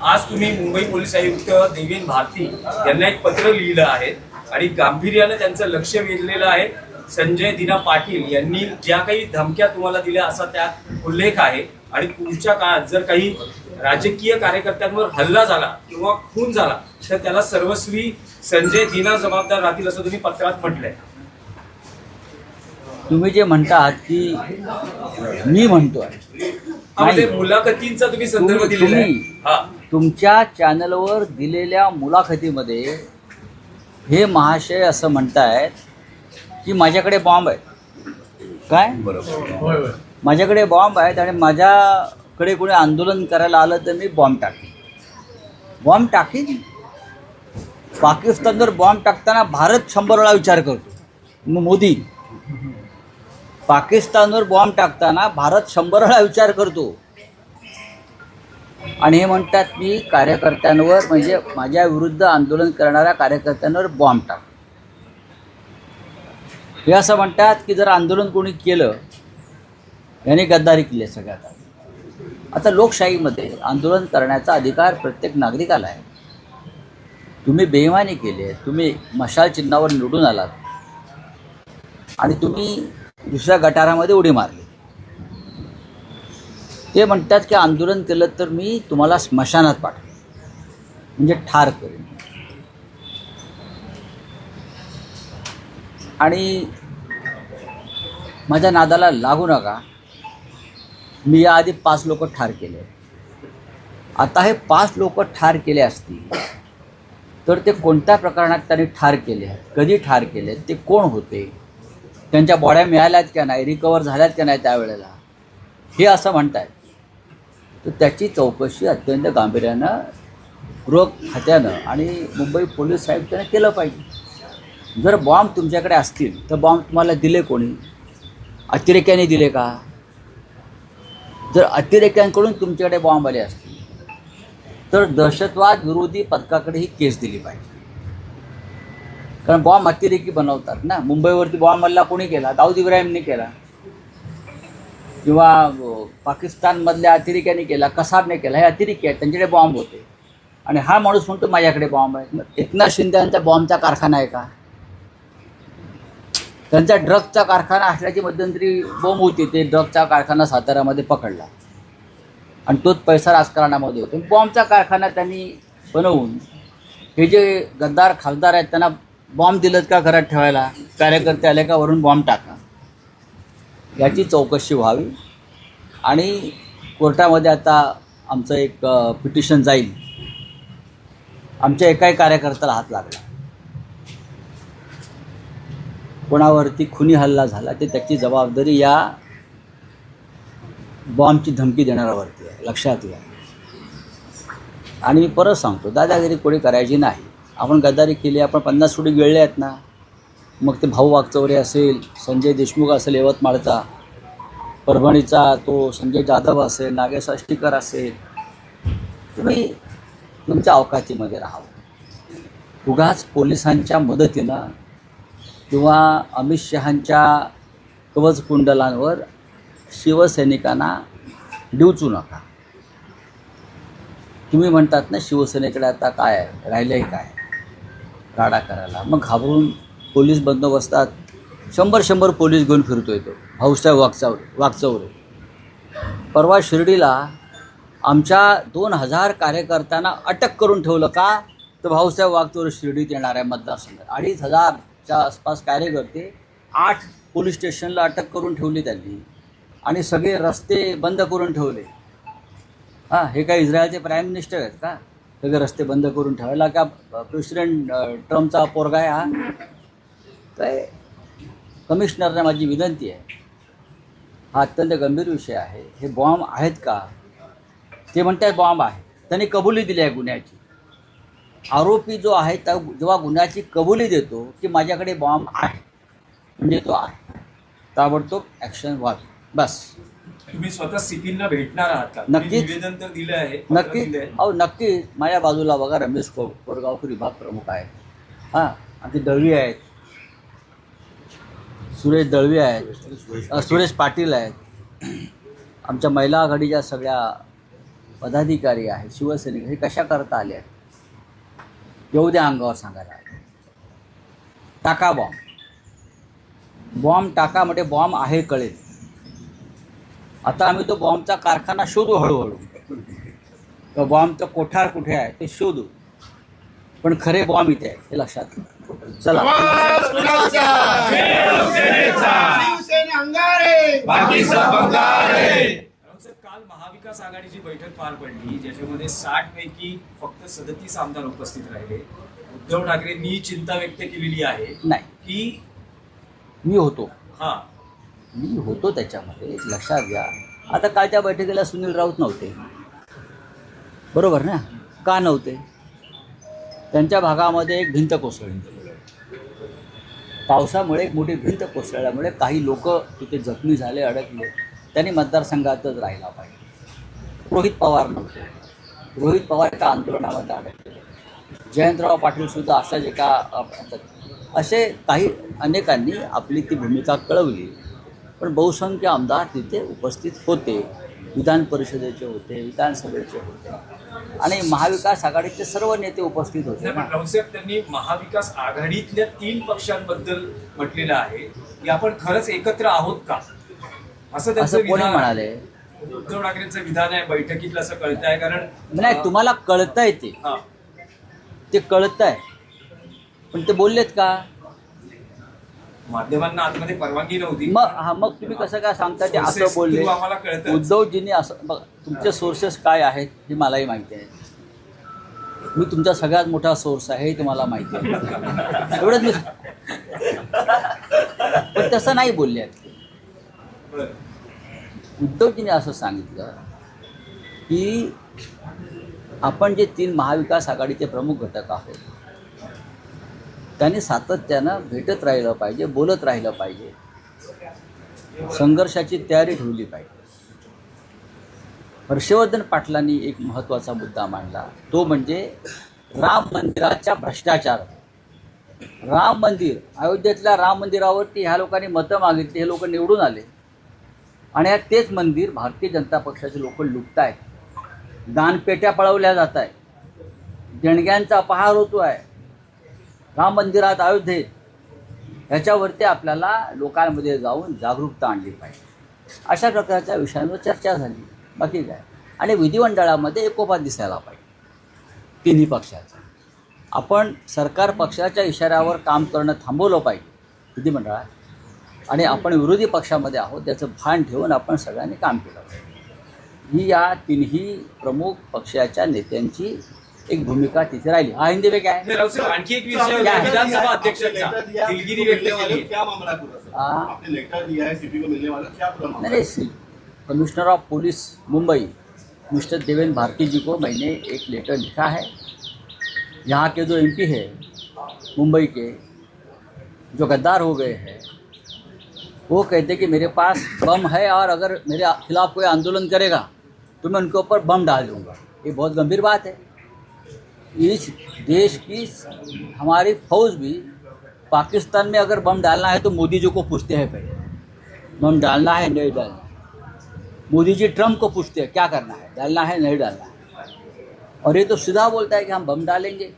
आज तुम्ही मुंबई पोलीस आयुक्त देवेंद्र भारती यांना एक पत्र लिहिलं आहे आणि गांभीर्यानं त्यांचं लक्ष वेधलेलं आहे. संजय दीना पाटील यांनी ज्या काही धमक्या तुम्हाला दिल्या असा त्यात उल्लेख आहे आणि पुढच्या काळात जर काही राजकीय कार्यकर्त्यांवर हल्ला झाला किंवा खून झाला तर त्याला सर्वस्वी संजय दीना जबाबदार राहतील असं तुम्ही पत्रात म्हटलंय. तुम्ही जे म्हणतात की मी म्हणतोय म्हणजे मुलाखतींचा तुम्ही संदर्भ दिलेला आहे. हा, तुमच्या चॅनलवर दिलेल्या मुलाखतीमध्ये हे महाशय असं म्हणतायत की माझ्याकडे बॉम्ब आहे. काय बरोबर. माझ्याकडे बॉम्ब आहेत आणि माझ्याकडे कोणी आंदोलन करायला आलं तर मी बॉम्ब टाकीन. पाकिस्तानवर बॉम्ब टाकताना भारत 100 वेळा विचार करतो. मग मोदी पाकिस्तानवर बॉम्ब टाकताना भारत 100 वेळा विचार करतो आणि हे म्हणतात मी कार्यकर्त्यांवर म्हणजे माझ्या विरुद्ध आंदोलन करणाऱ्या कार्यकर्त्यांवर बॉम्ब टाक. हे असं म्हणतात की जर आंदोलन कोणी केलं याने गद्दारी केली आहे सगळ्यात. आता लोकशाहीमध्ये आंदोलन करण्याचा अधिकार प्रत्येक नागरिकाला आहे. तुम्ही बेईमानी केली आहे, तुम्ही मशाल चिन्हावर निवडून आलात आणि तुम्ही दुसऱ्या गटारामध्ये उडी मारली. ते म्हणतात की आंदोलन केलं तर मी तुम्हाला स्मशानात पाठवेन म्हणजे ठार करेन. आणि माझ्या नादाला लागू नका. मी याआधी 5 लोक ठार केले. आता हे 5 लोक ठार केले असतील तर ते कोणत्या प्रकरणात त्यांनी ठार केले आहेत, कधी ठार केले, ते कोण होते, त्यांच्या बॉड्या मिळाल्यात का नाही, रिकवर झाल्यात का नाही त्यावेळेला, हे असं म्हणतायत. तर त्याची चौकशी अत्यंत गांभीर्यानं गृह खात्यानं आणि मुंबई पोलीस आयुक्तानं केलं पाहिजे. जर बॉम्ब तुमच्याकडे असतील तर बॉम्ब तुम्हाला दिले कोणी? अतिरेक्याने दिले का? जर अतिरेक्यांकडून तुमच्याकडे बॉम्ब आले असतील तर दहशतवाद विरोधी पथकाकडे ही केस दिली पाहिजे. कारण बॉम्ब अतिरेकी बनवतात ना. मुंबईवरती बॉम्ब हल्ला कोणी केला? दाऊद इब्राहिमने केला किंवा पाकिस्तानमधल्या अतिरेक्यांनी केला, कसाबने केला. हे अतिरेकी आहेत, त्यांच्याकडे बॉम्ब होते आणि हा माणूस म्हणतो माझ्याकडे बॉम्ब आहे. एकनाथ शिंदे यांचा बॉम्बचा कारखाना आहे का? त्यांचा ड्रगचा कारखाना असल्याची मध्यंतरी बोंब होती. ते ड्रगचा कारखाना साताऱ्यामध्ये पकडला आणि तोच पैसा राजकारणामध्ये होतो. बॉम्बचा कारखाना त्यांनी बनवून हे जे गद्दार खासदार आहेत त्यांना बॉम्ब दिलं का घरात ठेवायला? कार्यकर्ते आले का वरून बॉम्ब टाका. याची चौकशी व्हावी आणि कोर्टामध्ये आता आमचं एक पिटिशन जाईल. आमच्या एकाही कार्यकर्त्याला हात लागला, कोणावरती खुनी हल्ला झाला ते त्याची जबाबदारी या बॉम्बची धमकी देणाऱ्यावरती आहे, लक्षात घ्या. आणि मी परत सांगतो, दादागिरी कोणी करायची नाही. आपण गद्दारी केली, आपण 50 कोटी गिळले आहेत ना. मग ते भाऊ वागचौरे असेल, संजय देशमुख असेल यवतमाळचा, परभणीचा तो संजय जाधव असेल, नागेश आष्टीकर असेल, तुम्ही तुमच्या अवकातीमध्ये राहावं. उगाच पोलिसांच्या मदतीनं किंवा अमित शहांच्या कवचकुंडलांवर शिवसैनिकांना डिवचू नका. तुम्ही म्हणतात ना शिवसेनेकडे आता काय आहे, राहिलं आहे काय राडा करायला. मग घाबरून पोलीस बंदोबस्तात 100 पोलीस घेऊन फिरतोय तो भाऊसाहेब वागचौरे. परवा शिर्डीला आमच्या 2000 कार्यकर्त्यांना अटक करून ठेवलं का? तर भाऊसाहेब वागचौरे शिर्डीत येणार आहे मतदारसंघात. 2500च्या आसपास कार्यकर्ते 8 पोलीस स्टेशनला अटक करून ठेवली त्यांनी आणि सगळे रस्ते बंद करून ठेवले. हां, हे काय इस्रायलचे प्राईम मिनिस्टर आहेत का सगळे रस्ते बंद करून ठेवायला? का प्रेसिडेंट ट्रम्पचा पोरगा आहे हा? काय कमिशनरने माझी विनंती आहे, हा अत्यंत गंभीर विषय आहे. हे बॉम्ब आहेत का? ते म्हणतात बॉम्ब आहे. त्यांनी कबुली दिली आहे गुन्ह्याची. आरोपी जो आहे त्या जेव्हा गुन्ह्याची कबुली देतो की माझ्याकडे बॉम्ब आहे म्हणजे तो आहे, ताबडतोब ॲक्शन व्हावी. बस. तुम्ही स्वतः सीपींना भेटणार आहात का? नक्कीच. निवेदन तर दिलं आहे, नक्की. अहो नक्की. माझ्या बाजूला बघा रमेश कोरगावकर विभाग प्रमुख आहेत. हां, आमचे दळवी आहेत, सुरेश दळवी आहेत, सुरेश पाटील आहेत. आमच्या महिला आघाडीच्या सगळ्या पदाधिकारी आहे, शिवसैनिक हे कशा करता आले आहेत? येऊ द्या अंगावर सांगायला. टाका बॉम्ब टाका म्हणजे बॉम्ब आहे कळेल. आता आम्ही तो बॉम्बचा कारखाना शोधू हळूहळू. तो बॉम्बचं कोठार कुठे आहे ते शोधू, पण खरे बॉम्ब इथे आहे हे लक्षात घ्या. चला. काल महाविकास आघाडीची बैठक पार पडली, ज्याच्यामध्ये 60 पैकी फक्त 37 आमदार उपस्थित राहिले. उद्धव ठाकरेंनी चिंता व्यक्त केलेली आहे नाही, की मी होतो त्याच्यामध्ये, लक्षात घ्या. आता कालच्या बैठकीला सुनील राऊत नव्हते, बरोबर ना? का नव्हते? त्यांच्या भागामध्ये एक भिंत कोसळली, पावसामुळे एक मोठी भिंत कोसळल्यामुळे काही लोक तिथे जखमी झाले, अडकले. त्यांनी मतदारसंघातच राहिला पाहिजे. रोहित पवार नव्हते, रोहित पवार एका आंदोलनामध्ये अडकले. जयंतराव पाटीलसुद्धा अशाच एका असे काही अनेकांनी आपली ती भूमिका कळवली. पण बहुसंख्य आमदार तिथे उपस्थित होते, विधान परिषदेचे होते, विधानसभेचे होते, आणि महाविकास आघाडीचे सर्व नेते उपस्थित होते. पण रावसाहेब, त्यांनी महाविकास आघाडीतल्या 3 पक्षांबद्दल म्हटलेलं आहे की आपण खरंच एकत्र आहोत का, असं त्यांचं कोणी विधान म्हणाले? उद्धव ठाकरेंचं विधान आहे बैठकीतलं, असं कळत आहे. कारण नाही, तुम्हाला कळतंय ते कळतंय, पण ते बोललेत का? माध्यमांना आतमध्ये परवानगी नव्हती. मग तुम्ही कसं काय सांगता ते असं बोलले? आम्हाला कळतं. उद्धवजींनी असं, बघ, तुमचे सोर्सेस काय आहेत हे मलाही माहिती आहे. मी तुमचा सगळ्यात मोठा सोर्स आहे हे तुम्हाला माहिती आहे. एवढंच मी, पण तसं नाही बोलले आहेत. उद्धवजींनी असं सांगितलं की आपण जे 3 महाविकास आघाडीचे प्रमुख घटक आहोत त्यांनी सातत्यानं भेटत राहिलं पाहिजे, बोलत राहिलं पाहिजे, संघर्षाची तयारी ठेवली पाहिजे. हर्षवर्धन पाटलांनी एक महत्त्वाचा मुद्दा मांडला, तो म्हणजे राम मंदिराच्या भ्रष्टाचार. राम मंदिर, अयोध्येतल्या राम मंदिरावरती ह्या लोकांनी मतं मागितली, हे लोक निवडून आले, आणि तेच मंदिर भारतीय जनता पक्षाचे लोक लुटतायत. दानपेट्या पळवल्या जात आहेत, देणग्यांचा अपहार होतो आहे राम मंदिरात, अयोध्येत. ह्याच्यावरती आपल्याला लोकांमध्ये जाऊन जागरूकता आणली पाहिजे. अशा प्रकारच्या विषयांवर चर्चा झाली, बाकी काय. आणि विधिमंडळामध्ये एकोपा दिसायला पाहिजे तिन्ही पक्षाचा. आपण सरकार पक्षाच्या इशाऱ्यावर काम करणं थांबवलं पाहिजे विधिमंडळात, आणि आपण विरोधी पक्षामध्ये आहोत त्याचं भान ठेवून आपण सगळ्यांनी काम केलं पाहिजे. ही या तिन्ही प्रमुख पक्षाच्या नेत्यांची एक भूमिका तिथे राहिली. हा हिंदी में क्या है? आणखी एक विषय विधानसभा अध्यक्षांचा दिलगिरी व्यक्त केली. नहीं, commissioner of police Mumbai mister Devendra Bharti ji को मैंने एक लेटर लिखा है. यहाँ के जो MP है मुंबई के, जो गद्दार हो गए हैं, वो कहते कि मेरे पास बम है और अगर मेरे खिलाफ कोई आंदोलन करेगा तो मैं उनके ऊपर बम डाल दूँगा. ये बहुत गंभीर बात है. इस देश की हमारी फौज भी पाकिस्तान में अगर बम डालना है तो मोदी जी को पूछते हैं पहले, बम डालना है नहीं डालना. मोदी जी ट्रम्प को पूछते हैं क्या करना है, डालना है नहीं डालना है. और ये तो सीधा बोलता है कि हम बम डालेंगे,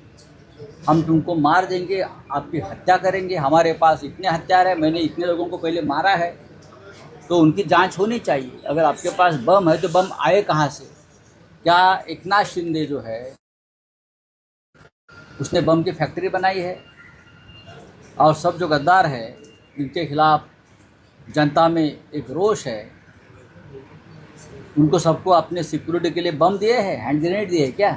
हम तुमको मार देंगे, आपकी हत्या करेंगे, हमारे पास इतने हथियार है, मैंने इतने लोगों को पहले मारा है, तो उनकी जांच होनी चाहिए. अगर आपके पास बम है तो बम आए कहाँ से? क्या एकनाथ शिंदे जो है उसने बम की फैक्ट्री बनाई है? और सब जो गद्दार है इनके खिलाफ जनता में एक रोष है, उनको सबको अपने सिक्योरिटी के लिए बम दिए हैं, हैंड ग्रेनेड दिए हैं क्या?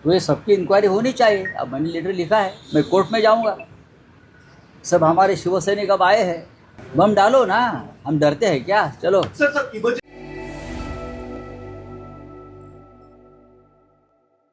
तो ये सबकी इंक्वायरी होनी चाहिए. अब मैंने लेटर लिखा है, मैं कोर्ट में जाऊंगा. सब हमारे शिवसैनिक अब आए हैं, बम डालो ना, हम डरते हैं क्या? चलो.